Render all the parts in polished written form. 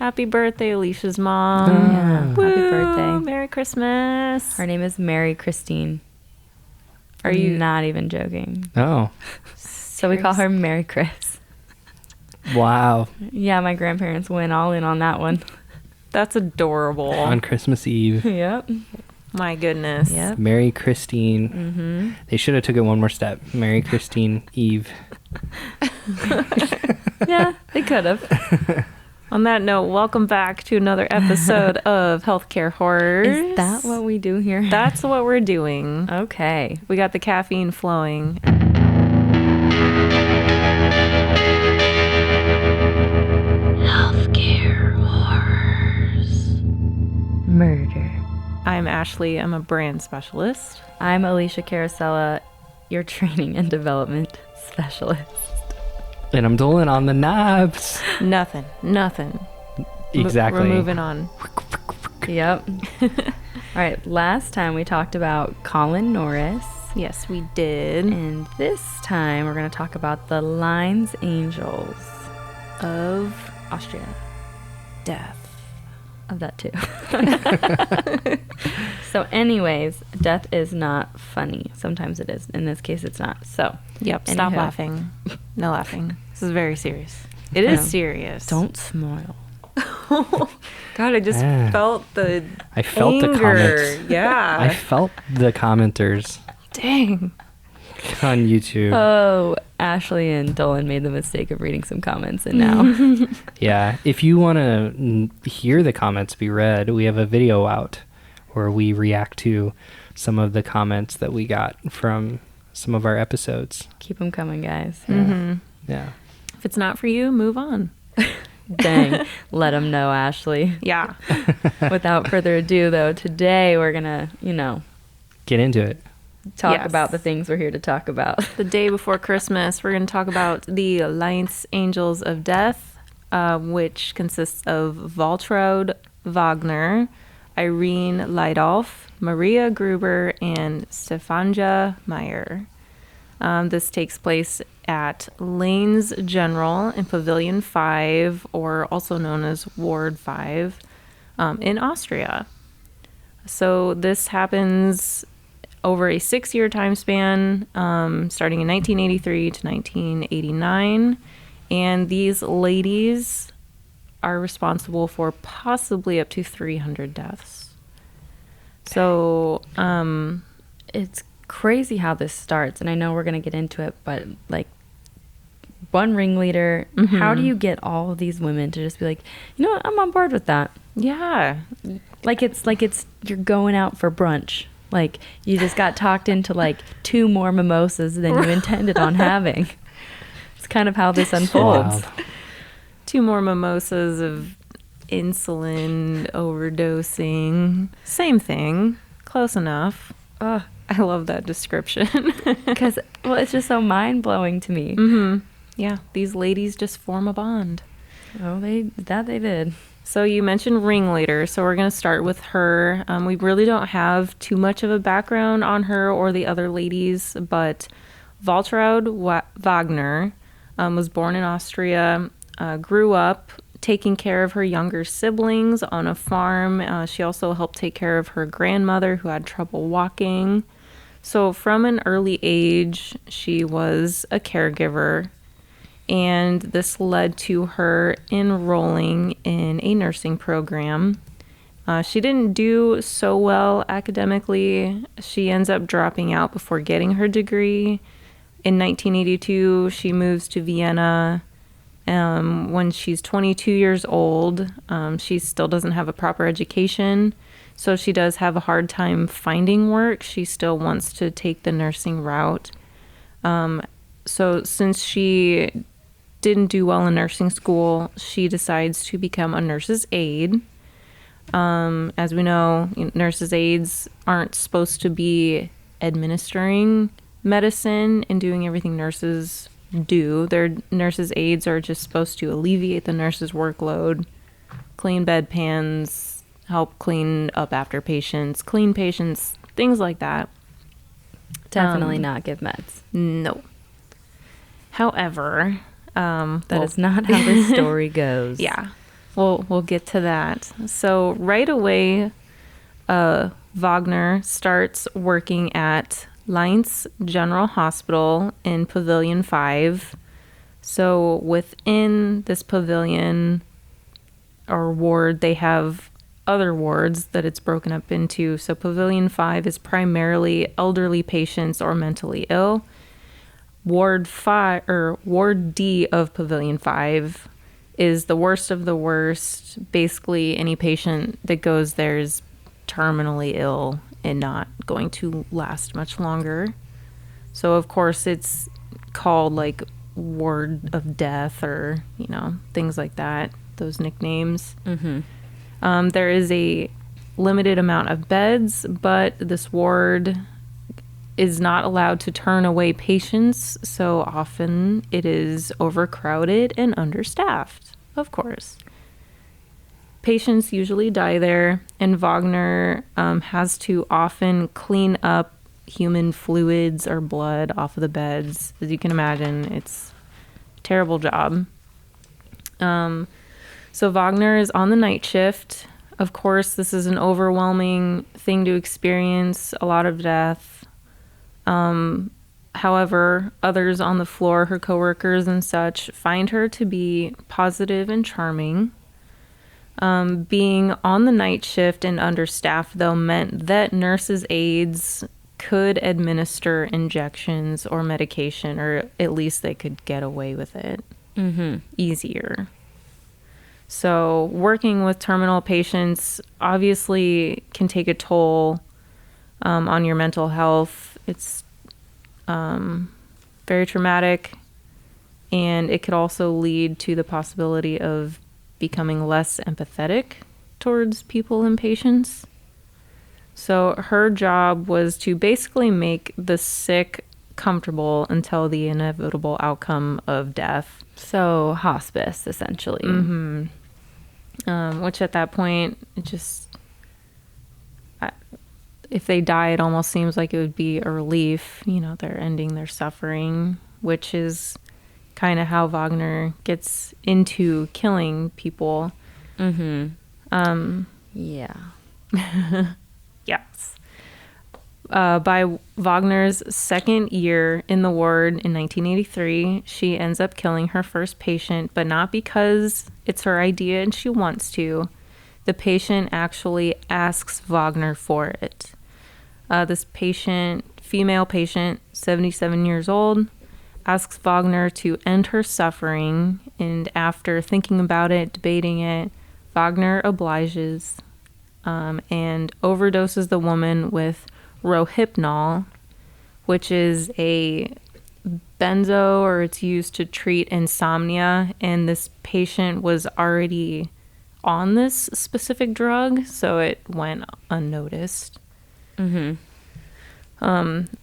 Happy birthday, Alicia's mom. Yeah, Woo, happy birthday. Merry Christmas. Her name is Mary Christine. Are you not even joking? Oh, So we call her Mary Chris. wow. Yeah, my grandparents went all in on that one. That's adorable. On Christmas Eve. Yep. My goodness. Yep. Mary Christine. Mm-hmm. They should have took it one more step. Mary Christine Eve. Yeah, they could have. On that note, welcome back to another episode of Healthcare Horrors. Is that what we do here? That's what we're doing. Okay. We got the caffeine flowing. Healthcare Horrors. Murder. I'm Ashley. I'm a brand specialist. I'm Alicia Carosella, your training and development specialist. And I'm Dolan on the knobs. Nothing. Exactly. We're moving on. Yep. All right, last time we talked about Colin Norris. Yes, we did. And this time we're going to talk about the Lainz Angels Of Austria. death. Of that too. So anyways, death is not funny. Sometimes it is. In this case, it's not. So Yep, stop Anyhow. laughing. No laughing. This is very serious. It is serious. don't smile. God, I just Ah. felt the I felt the anger. comments. Yeah. I felt the commenters Dang. on YouTube. Oh, Ashley and Dolan made the mistake of reading some comments, and now Yeah, if you want to hear the comments be read, we have a video out where we react to some of the comments that we got from some of our episodes. keep them coming, guys. Yeah. If it's not for you, move on. Dang, let them know, Ashley. Yeah. Without further ado, though, today we're gonna, Get into it. talk Yes. about the things we're here to talk about. The day before Christmas, we're going to talk about the Lainz Angels of Death, which consists of Waltraud Wagner, Irene Leidolf, Maria Gruber, and Stefania Meyer. This takes place at Lainz General in Pavilion 5, or also known as Ward 5, in Austria. So this happens over a 6-year time span, starting in 1983 to 1989. And these ladies are responsible for possibly up to 300 deaths. So, It's crazy how this starts, and I know we're gonna get into it, but like one ringleader, how do you get all of these women to just be like, you know what, I'm on board with that? yeah. Like it's you're going out for brunch. Like you just got talked into like 2 more mimosas than you intended on having. It's kind of how this unfolds. Wild. 2 more mimosas of insulin overdosing. Same thing. Close enough. Ugh. I love that description. Because, well, it's just so mind-blowing to me. Yeah, these ladies just form a bond. Oh, they did. So you mentioned ringleader, so we're going to start with her. We really don't have too much of a background on her or the other ladies, but Waltraud Wagner was born in Austria, grew up taking care of her younger siblings on a farm. She also helped take care of her grandmother who had trouble walking. So from an early age, she was a caregiver, and this led to her enrolling in a nursing program. She didn't do so well academically. She ends up dropping out before getting her degree. In 1982, she moves to Vienna. When she's 22 years old, she still doesn't have a proper education, so she does have a hard time finding work. She still wants to take the nursing route. So since she didn't do well in nursing school, she decides to become a nurse's aide. As we know, nurses' aides aren't supposed to be administering medicine and doing everything nurses do. Their nurses' aides are just supposed to alleviate the nurse's workload, clean bedpans, help clean up after patients, clean patients, things like that. Definitely not give meds. No. However, That is not how this story goes. yeah. We'll get to that. So right away, Wagner starts working at Lainz General Hospital in Pavilion 5. So within this pavilion or ward, they have other wards that it's broken up into. So Pavilion 5 is primarily elderly patients or mentally ill. Ward D of Pavilion 5 is the worst of the worst. Basically, any patient that goes there is terminally ill and not going to last much longer. So, of course, it's called like Ward of Death or, things like that, those nicknames. Mm-hmm. There is a limited amount of beds, but this ward is not allowed to turn away patients, so often it is overcrowded and understaffed, of course. Patients usually die there, and Wagner has to often clean up human fluids or blood off of the beds. As you can imagine, it's a terrible job. So Wagner is on the night shift. Of course, this is an overwhelming thing to experience, a lot of death. However, others on the floor, her coworkers and such, find her to be positive and charming. Being on the night shift and understaffed, though, meant that nurses' aides could administer injections or medication, or at least they could get away with it easier. So working with terminal patients obviously can take a toll on your mental health. It's very traumatic, and it could also lead to the possibility of becoming less empathetic towards people and patients. So her job was to basically make the sick comfortable until the inevitable outcome of death. So hospice, essentially. Which at that point, it just... if they die, it almost seems like it would be a relief. They're ending their suffering, which is kind of how Wagner gets into killing people. Yeah. Yes. By Wagner's second year in the ward in 1983, she ends up killing her first patient, but not because it's her idea and she wants to. The patient actually asks Wagner for it. This patient, female patient, 77 years old, asks Wagner to end her suffering, and after thinking about it, debating it, Wagner obliges and overdoses the woman with Rohypnol, which is a benzo, or it's used to treat insomnia, and this patient was already on this specific drug, so it went unnoticed.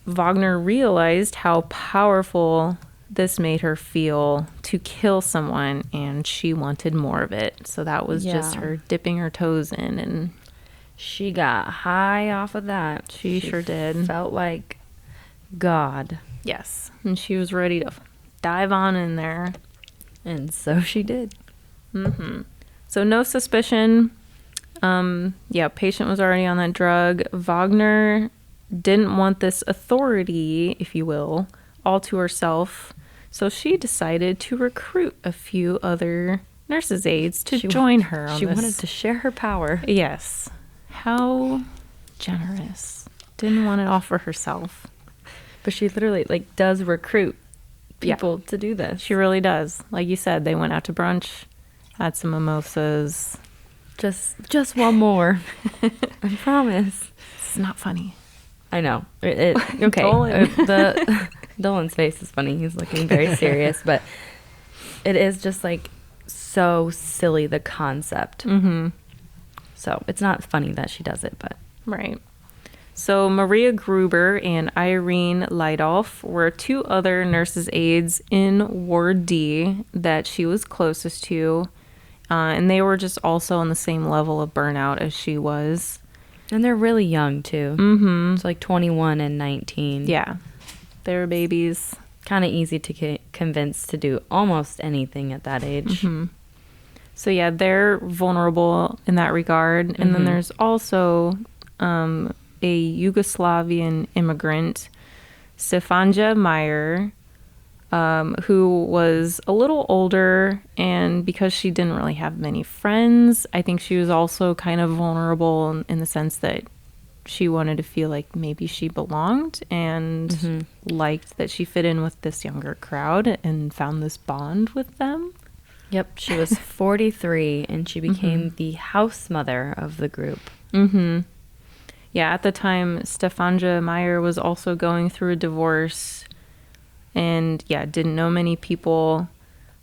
Wagner realized how powerful this made her feel to kill someone, and she wanted more of it. So that was just her dipping her toes in, and she got high off of that. She sure did. Felt like God. Yes, and she was ready to dive on in there. And so she did. So no suspicion. Patient was already on that drug. Wagner didn't want this authority, if you will, all to herself. So she decided to recruit a few other nurses' aides to join her on this. She wanted to share her power. Yes. How generous. Didn't want it all for herself. But she literally, does recruit people to do this. She really does. Like you said, they went out to brunch, had some mimosas. Just one more. I promise. It's not funny. I know. Okay. Dolan's face is funny. He's looking very serious, but it is just so silly, the concept. So it's not funny that she does it, but right. So Maria Gruber and Irene Leidolf were two other nurses' aides in Ward D that she was closest to, and they were just also on the same level of burnout as she was. And they're really young, too. It's 21 and 19. Yeah. They were babies. Kind of easy to convince to do almost anything at that age. So yeah, they're vulnerable in that regard. And then there's also a Yugoslavian immigrant, Stefanja Meyer, who was a little older, and because she didn't really have many friends, I think she was also kind of vulnerable in the sense that she wanted to feel like maybe she belonged and liked that she fit in with this younger crowd and found this bond with them. Yep, she was 43 and she became the house mother of the group. Yeah, at the time, Stefanja Meyer was also going through a divorce and, yeah, didn't know many people.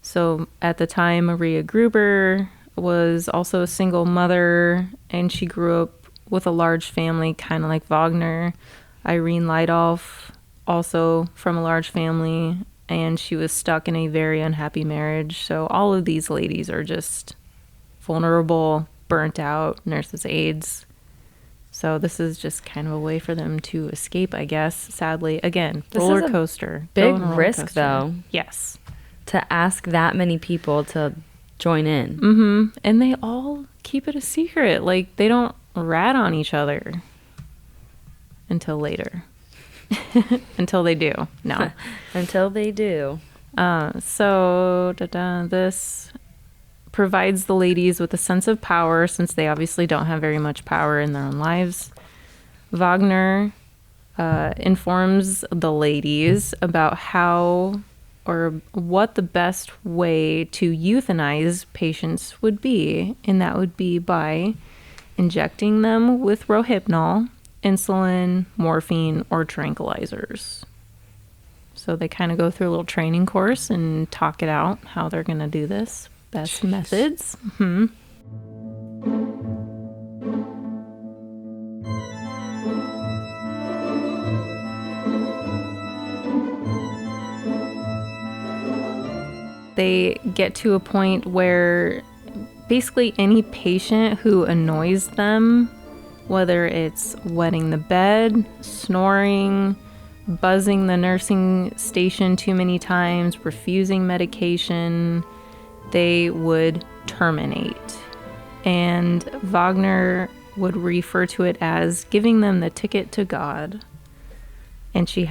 So at the time, Maria Gruber was also a single mother, and she grew up with a large family, kind of like Wagner. Irene Leidolf, also from a large family, and she was stuck in a very unhappy marriage. So all of these ladies are just vulnerable, burnt out, nurses' aides. So this is just kind of a way for them to escape, I guess. Sadly, again, roller coaster. Big risk, though. Yes. To ask that many people to join in. And they all keep it a secret. Like, they don't rat on each other until later. Until they do. No. Until they do. This provides the ladies with a sense of power, since they obviously don't have very much power in their own lives. Wagner informs the ladies about how or what the best way to euthanize patients would be, and that would be by injecting them with Rohypnol, insulin, morphine, or tranquilizers. So they kind of go through a little training course and talk it out, how they're going to do this. Best methods. They get to a point where basically any patient who annoys them, whether it's wetting the bed, snoring, buzzing the nursing station too many times, refusing medication, they would terminate. And Wagner would refer to it as giving them the ticket to God. And she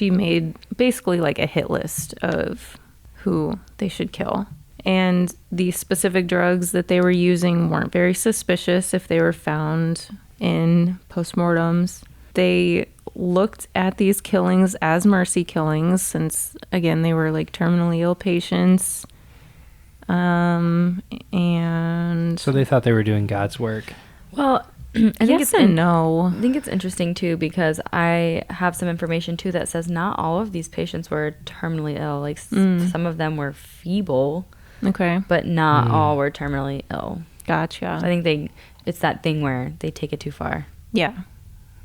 made basically like a hit list of who they should kill. And the specific drugs that they were using weren't very suspicious if they were found in postmortems. They looked at these killings as mercy killings, since, again, they were like terminally ill patients. And so they thought they were doing God's work. Well, I think yes and no. I think it's interesting too, because I have some information too that says not all of these patients were terminally ill. Like some of them were feeble, okay, but not all were terminally ill. Gotcha. So I think it's that thing where they take it too far. Yeah.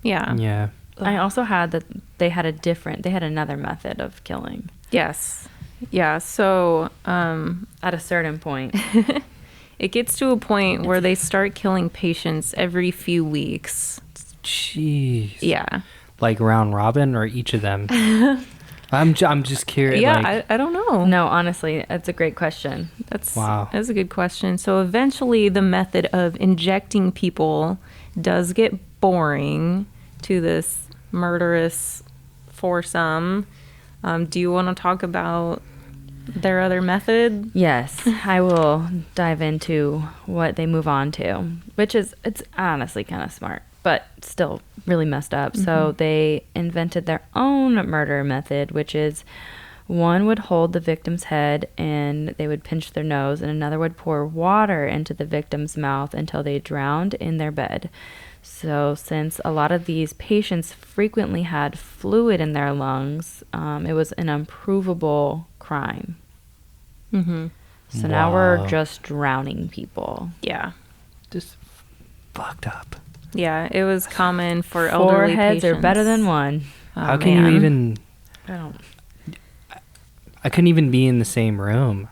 I also had that they had another method of killing. Yes. Yeah. So at a certain point. It gets to a point where they start killing patients every few weeks. Jeez. Yeah. Like round robin, or each of them? I'm just curious. Yeah, like, I don't know. No, honestly, that's a great question. That's a good question. So eventually the method of injecting people does get boring to this murderous foursome. Do you want to talk about their other method? Yes, I will dive into what they move on to, it's honestly kind of smart, but still really messed up. So they invented their own murder method, which is one would hold the victim's head and they would pinch their nose, and another would pour water into the victim's mouth until they drowned in their bed. So since a lot of these patients frequently had fluid in their lungs, it was an unprovable crime. So now we're just drowning people. Yeah. Just fucked up. Yeah, it was common for elderly Four heads patients. are better than one. How can you even... I couldn't even be in the same room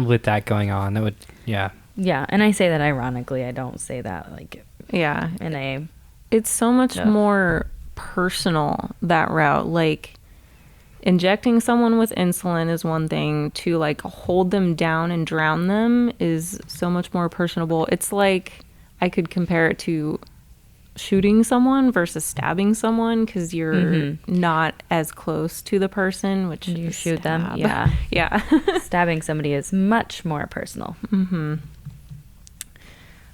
with that going on. That would... Yeah, and I say that ironically. I don't say that like... Yeah. In a... It's so much more personal, that route. Like, injecting someone with insulin is one thing. To like hold them down and drown them is so much more personable. It's like I could compare it to shooting someone versus stabbing someone, because you're not as close to the person, which You is shoot them. stab. Yeah. Yeah. Stabbing somebody is much more personal. Mm-hmm.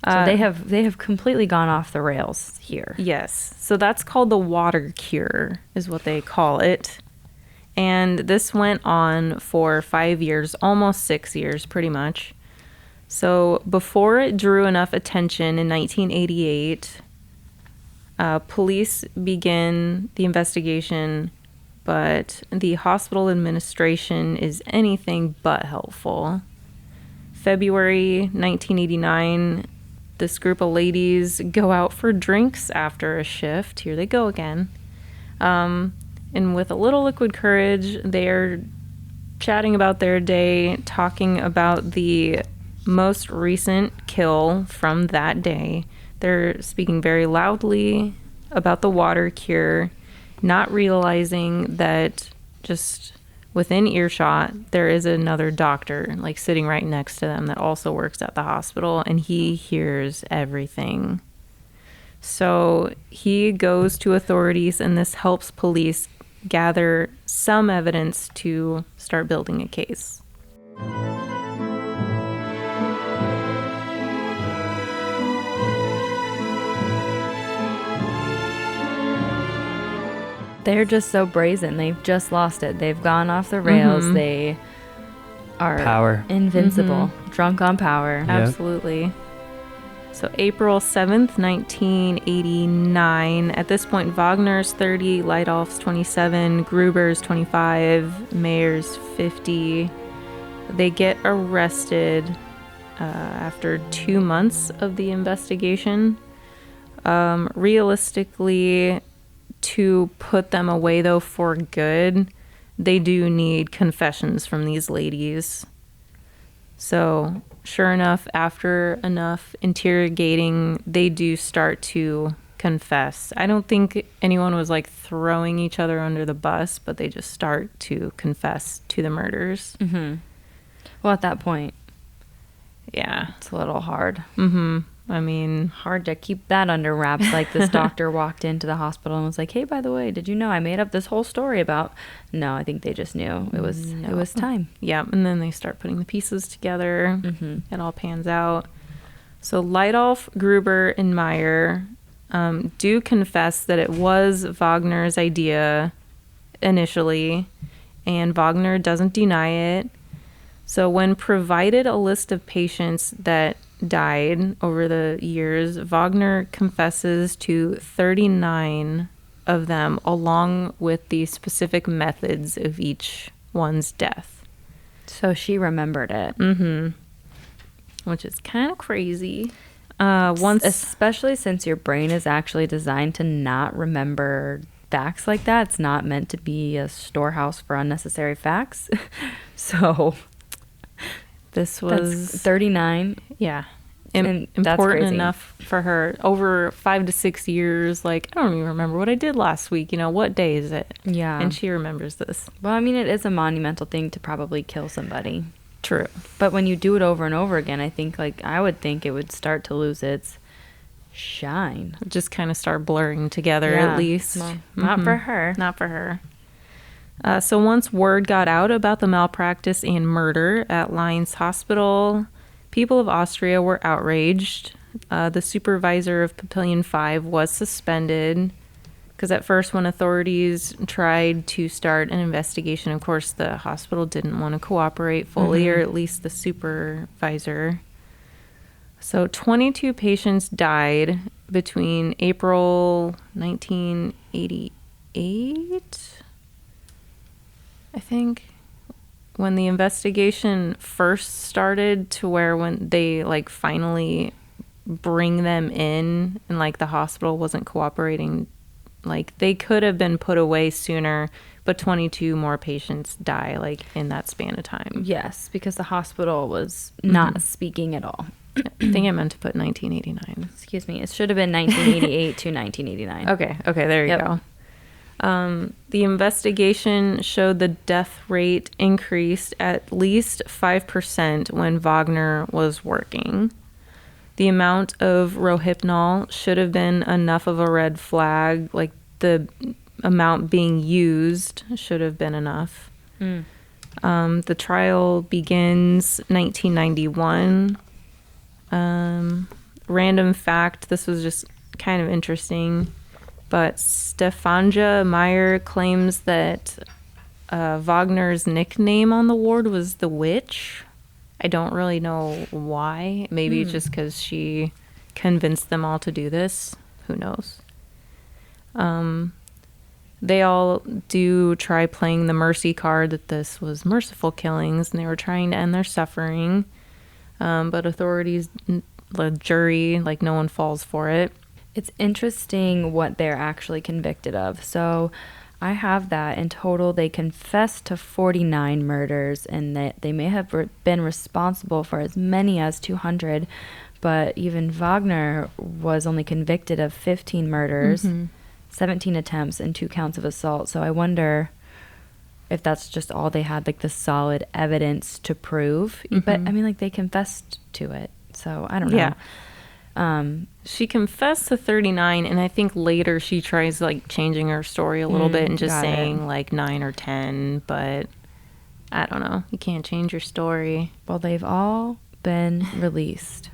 So they have completely gone off the rails here. Yes. So that's called the water cure, is what they call it. And this went on for 5 years, almost 6 years, pretty much. So before it drew enough attention in 1988, police began the investigation, but the hospital administration is anything but helpful. February 1989, this group of ladies go out for drinks after a shift. Here they go again. And with a little liquid courage, they're chatting about their day, talking about the most recent kill from that day. They're speaking very loudly about the water cure, not realizing that just within earshot, there is another doctor like sitting right next to them that also works at the hospital, and he hears everything. So he goes to authorities, and this helps police gather some evidence to start building a case. They're just so brazen. They've just lost it. They've gone off the rails. They are Power. invincible, drunk on power. Yep. Absolutely. So April 7th, 1989. At this point, Wagner's 30, Leidolf's 27, Gruber's 25, Mayer's 50. They get arrested after 2 months of the investigation. Realistically, to put them away, though, for good, they do need confessions from these ladies. So, sure enough, after enough interrogating, they do start to confess. I don't think anyone was like throwing each other under the bus, but they just start to confess to the murders. Well, at that point, Yeah. it's a little hard. I mean, Hard to keep that under wraps. Like this doctor walked into the hospital and was like, "Hey, by the way, did you know I made up this whole story about?" No, I think they just knew it was time. yeah. And then they start putting the pieces together. It all pans out. So Leidolf, Gruber, and Meyer do confess that it was Wagner's idea initially, and Wagner doesn't deny it. So when provided a list of patients that died over the years, Wagner confesses to 39 of them, along with the specific methods of each one's death. So she remembered it. Which is kind of crazy. Especially since your brain is actually designed to not remember facts like that. It's not meant to be a storehouse for unnecessary facts. So this was that's 39. Yeah. And that's Important crazy. enough for her. Over 5 to 6 years, like, I don't even remember what I did last week. You know, what day is it? Yeah. And she remembers this. Well, I mean, it is a monumental thing to probably kill somebody. True. But when you do it over and over again, I think, like, I would think it would start to lose its shine. Just kind of start blurring together, Yeah. at least. Well, not for her. Not for her. So once word got out about the malpractice and murder at Lainz Hospital, people of Austria were outraged. The supervisor of Papillion 5 was suspended because at first when authorities tried to start an investigation, of course, the hospital didn't want to cooperate fully, or at least the supervisor. So 22 patients died between April 1988, I think, when the investigation first started, to where when they like finally bring them in and like the hospital wasn't cooperating, like they could have been put away sooner, but 22 more patients die like in that span of time. Yes, because the hospital was not speaking at all. I think I meant to put 1989. Excuse me. It should have been 1988 to 1989. Okay, there you Yep. go. The investigation showed the death rate increased at least 5% when Wagner was working. The amount of Rohypnol should have been enough of a red flag, like the amount being used should have been enough. The trial begins 1991. Random fact, this was just kind of interesting, but Stefania Meyer claims that Wagner's nickname on the ward was the Witch. I don't really know why. Maybe just because she convinced them all to do this. Who knows? They all do try playing the mercy card that this was merciful killings and they were trying to end their suffering. But authorities, the jury, like no one falls for it. It's interesting what they're actually convicted of. So I have that in total. They confessed to 49 murders and that they may have been responsible for as many as 200. But even Wagner was only convicted of 15 murders, 17 attempts, and 2 counts of assault. So I wonder if that's just all they had, like the solid evidence to prove. But I mean, like they confessed to it. So I don't know. Yeah. She confessed to 39, and I think later she tries like changing her story a little bit and just saying like 9 or 10, but I don't know. You can't change your story. Well, they've all been released.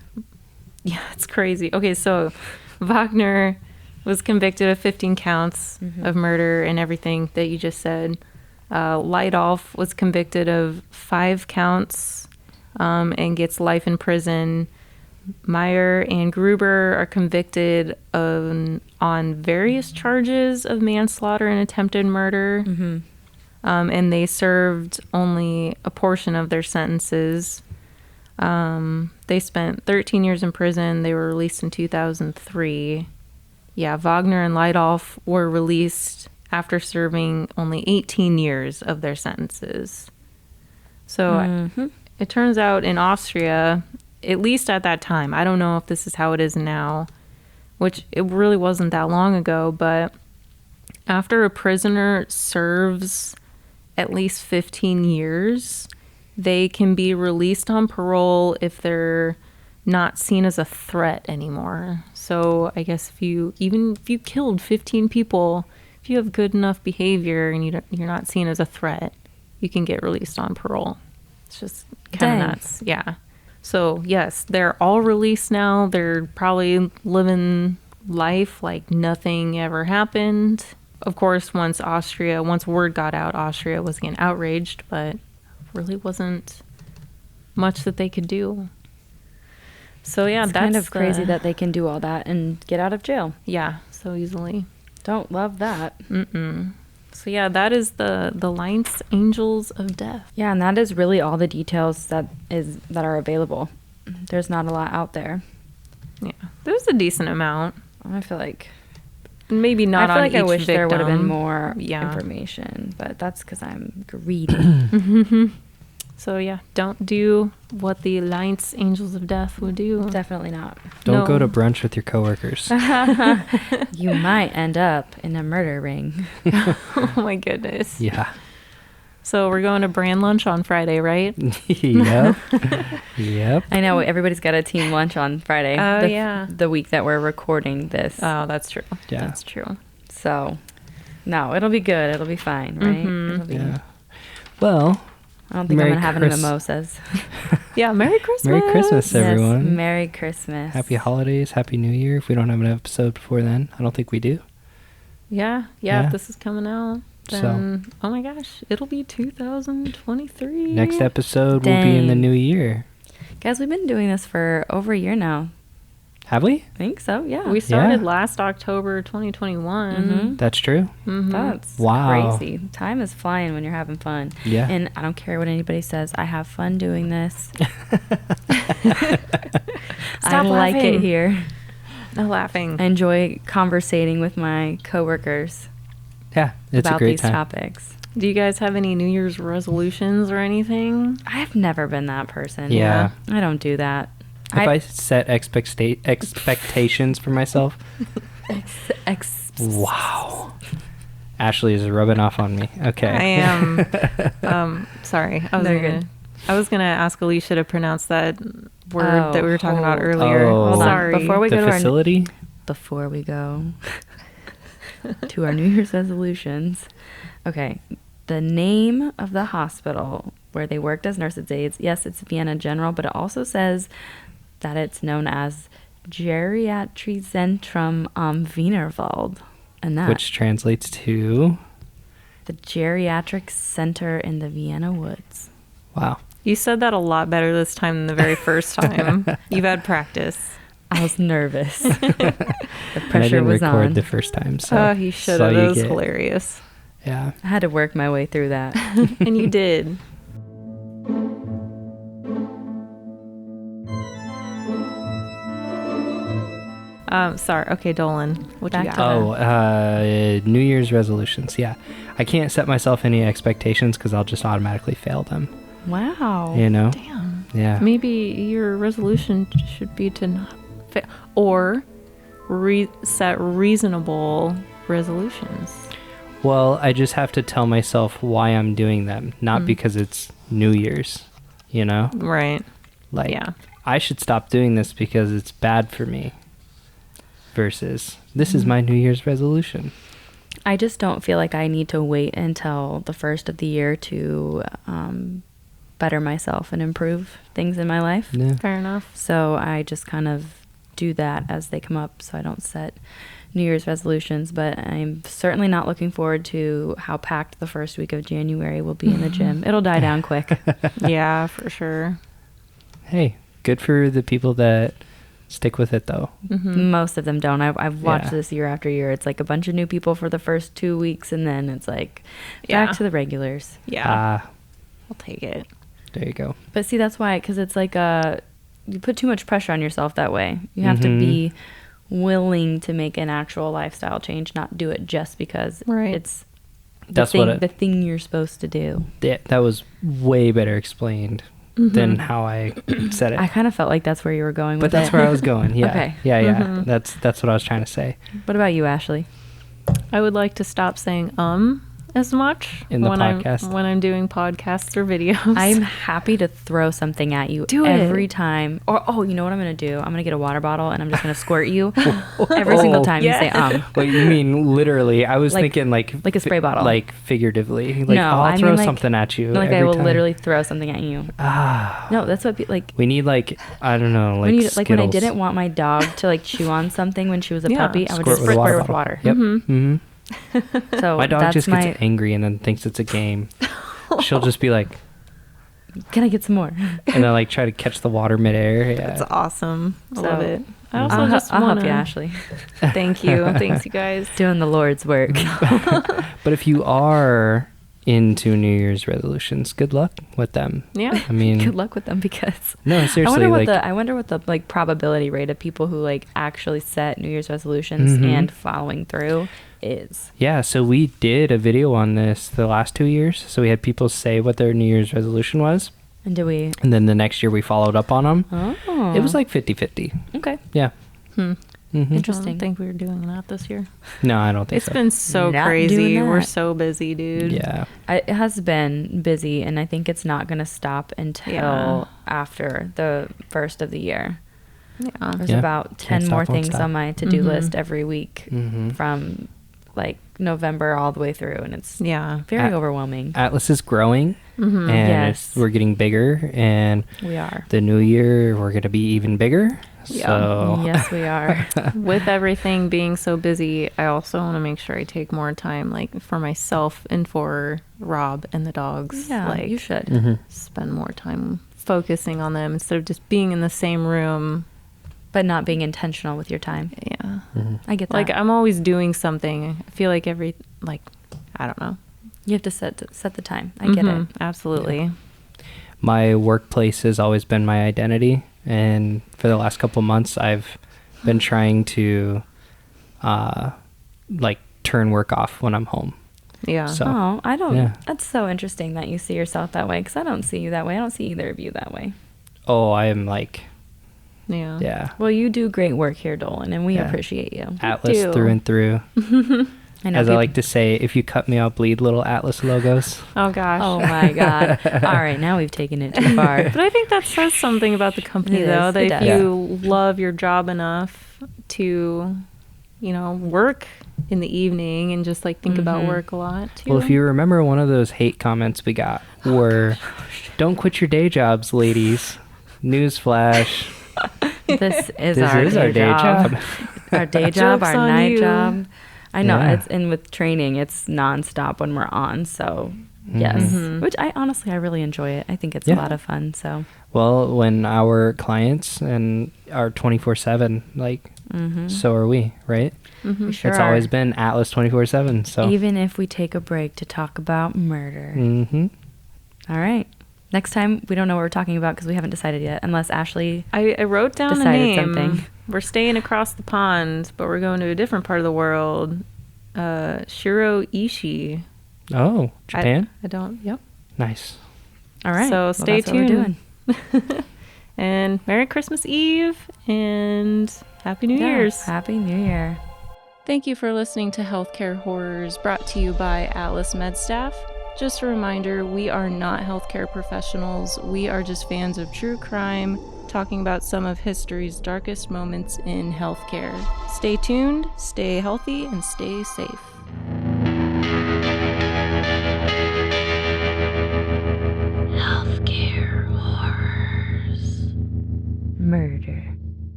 Yeah, it's crazy. Okay, so Wagner was convicted of 15 counts of murder and everything that you just said. Leidolf was convicted of 5 counts and gets life in prison. Meyer and Gruber are convicted on various charges of manslaughter and attempted murder. And they served only a portion of their sentences. They spent 13 years in prison. They were released in 2003. Yeah, Wagner and Leidolf were released after serving only 18 years of their sentences. So it turns out in Austria, at least at that time, I don't know if this is how it is now, which it really wasn't that long ago, but after a prisoner serves at least 15 years, they can be released on parole if they're not seen as a threat anymore. So I guess if you killed 15 people, if you have good enough behavior and you're not seen as a threat, you can get released on parole. It's just kind of nuts. Yeah. So yes, they're all released now. They're probably living life like nothing ever happened. Of course, once word got out, Austria was getting outraged, but really wasn't much that they could do. So yeah, it's that's kind of crazy that they can do all that and get out of jail. Yeah, so easily. Don't love that. So yeah, that is the Lainz Angels of Death. Yeah, and that is really all the details that are available. There's not a lot out there. Yeah, there's a decent amount. I feel like maybe not. I feel like I wish victim. there would have been more information, but that's because I'm greedy. So yeah, don't do what the Lainz Angels of Death would do. Definitely not. Don't go to brunch with your coworkers. You might end up in a murder ring. Oh my goodness. Yeah. So we're going to brand lunch on Friday, right? Yep. Yep. I know everybody's got a team lunch on Friday. Oh yeah. The week that we're recording this. Oh, that's true. Yeah. That's true. So, no, it'll be good. It'll be fine, right? It'll be. Yeah. Well, I don't think I'm going to have any mimosas. Yeah, Merry Christmas. Merry Christmas, everyone. Yes, Merry Christmas. Happy holidays. Happy New Year. If we don't have an episode before then, I don't think we do. Yeah. If this is coming out, then, oh my gosh, it'll be 2023. Next episode will be in the new year. Guys, we've been doing this for over a year now. Have we? I think so, yeah. We started last October 2021. That's true. That's crazy. Time is flying when you're having fun. Yeah. And I don't care what anybody says. I have fun doing this. I like it here. No laughing. I enjoy conversating with my coworkers. Yeah, it's about a great these time. topics. Do you guys have any New Year's resolutions or anything? I've never been that person. Yeah. I don't do that. If I set expectations for myself. Wow. Ashley is rubbing off on me. Okay. I am. Sorry. I was gonna ask Alicia to pronounce that word that we were talking about earlier. Oh, Sorry. Before we the go facility? before we go to our New Year's resolutions. Okay. The name of the hospital where they worked as nurses' aides, yes, it's Vienna General, but it also says that it's known as Geriatriezentrum am Wienerwald. And that, Which translates to... the geriatric center in the Vienna woods. Wow. You said that a lot better this time than the very first time. You've had practice. I was nervous. The And I pressure didn't was record on. the first time, so... Oh, he should have. That was hilarious. Yeah. I had to work my way through that. And you did. Sorry. Okay, Dolan. What you Back got? to New Year's resolutions. Yeah. I can't set myself any expectations because I'll just automatically fail them. Wow. You know? Damn. Yeah. Maybe your resolution should be to not fail, or set reasonable resolutions. Well, I just have to tell myself why I'm doing them, not because it's New Year's, you know? Right. Like, Yeah. I should stop doing this because it's bad for me versus this is my New Year's resolution. I just don't feel like I need to wait until the first of the year to better myself and improve things in my life. Yeah. Fair enough. So I just kind of do that as they come up, so I don't set New Year's resolutions. But I'm certainly not looking forward to how packed the first week of January will be in the gym. It'll die down quick. Yeah, for sure. Hey, good for the people that stick with it, though. Most of them don't. I've watched Yeah. this year after year. It's like a bunch of new people for the first 2 weeks, and then it's like Yeah. back to the regulars. Yeah. I'll take it. There you go. But see, that's why, because it's like you put too much pressure on yourself that way. You have to be willing to make an actual lifestyle change, not do it just because Right. it's That's the thing you're supposed to do. That was way better explained than how I said it. I kind of felt like that's where you were going But with that's it. where I was going. Yeah. Okay. Yeah. That's what I was trying to say. What about you, Ashley? I would like to stop saying as much In the when podcast. when I'm doing podcasts or videos. I'm happy to throw something at you Do it. every time. Or, you know what I'm going to do? I'm going to get a water bottle and I'm just going to squirt you every single time you say Wait, you mean literally? I was Like- thinking like like a spray bottle. like figuratively. Like No, I'll I throw mean, like- something at you. like every I will time. literally throw something at you. No, that's what We need like I don't know like when you, like when I Skittles. didn't want my dog to like chew on something when she was a Yeah. puppy, I would Squirt just with a squirt her water with bottle. water. Yep. Mm-hmm. So My dog that's just my. gets angry and then thinks it's a game. She'll just be like, Can I get some more? and then like try to catch the water midair. Yeah. That's awesome. I So, love it. I Mhm. also I'll just help want you, Ashley. Thank you. Thanks, you guys. Doing the Lord's work. But if you are into New Year's resolutions, good luck with them. Yeah. I mean, Good luck with them because no, seriously. I wonder what the like probability rate of people who like actually set New Year's resolutions and following through is. Yeah, so we did a video on this the last 2 years. So we had people say what their New Year's resolution was. And do we? And then the next year we followed up on them. Oh, It was like 50-50. okay. Yeah. I Interesting. don't think we were doing that this year. No, I don't think It's so. been so Not crazy. doing We're that. so busy, dude. Yeah. It has been busy, and I think it's not going to stop until Yeah. after the first of the year. Yeah. There's Yeah. about Can't 10 stop, more won't things stop. on my to-do list every week Mhm. from like November all the way through, and it's Yeah. very At- overwhelming. Atlas is growing and Yes. we're getting bigger. And We are. the new year, we're going to be even bigger. Yeah. So Yes, we are. With everything being so busy, I also want to make sure I take more time, like for myself and for Rob and the dogs. Yeah, like you should. Mhm. spend more time focusing on them instead of just being in the same room. But not being intentional with your time. Yeah. I get that. Like I'm always doing something. I feel like I don't know. You have to set the time. I get it. Absolutely. my workplace has always been my identity. And for the last couple months, I've been trying to like turn work off when I'm home. Yeah. So- Oh, I don't. Yeah. That's so interesting that you see yourself that way, because I don't see you that way. I don't see either of you that way. Oh, I am like, Yeah. yeah. Well, you do great work here, Dolan, and we Yeah. appreciate you. Atlas do. through and through. I know As I peop- like to say, if you cut me, I'll bleed little Atlas logos. Oh gosh. Oh my God. All right, now we've taken it too far. But I think that says something about the company, It though, is. that It if does. you love your job enough to, work in the evening and just like think about work a lot too. Well, if you remember, one of those hate comments we got were, "Don't quit your day jobs, ladies." Newsflash. This is This our is day our day job. Our day job, Joke's our on night you. job. I know Yeah. and with training, it's nonstop when we're on. So yes, which I really enjoy it. I think it's a Yeah. lot of fun. So Well, when our clients and are 24/7, like, so are we, right? we sure It's are. always been Atlas 24/7. So. Even if we take a break to talk about murder. Mm-hmm. All right. Next time, we don't know what we're talking about because we haven't decided yet, unless Ashley. I wrote down a Decided name. something. We're staying across the pond, but we're going to a different part of the world. Shiro Ishii. Oh, Japan? I don't. Yep. Nice. All right. So well, stay that's what we're tuned. doing. And Merry Christmas Eve and Happy New Year's. Happy New Year. Thank you for listening to Healthcare Horrors, brought to you by Atlas MedStaff. Just a reminder, we are not healthcare professionals. We are just fans of true crime, talking about some of history's darkest moments in healthcare. Stay tuned, stay healthy, and stay safe.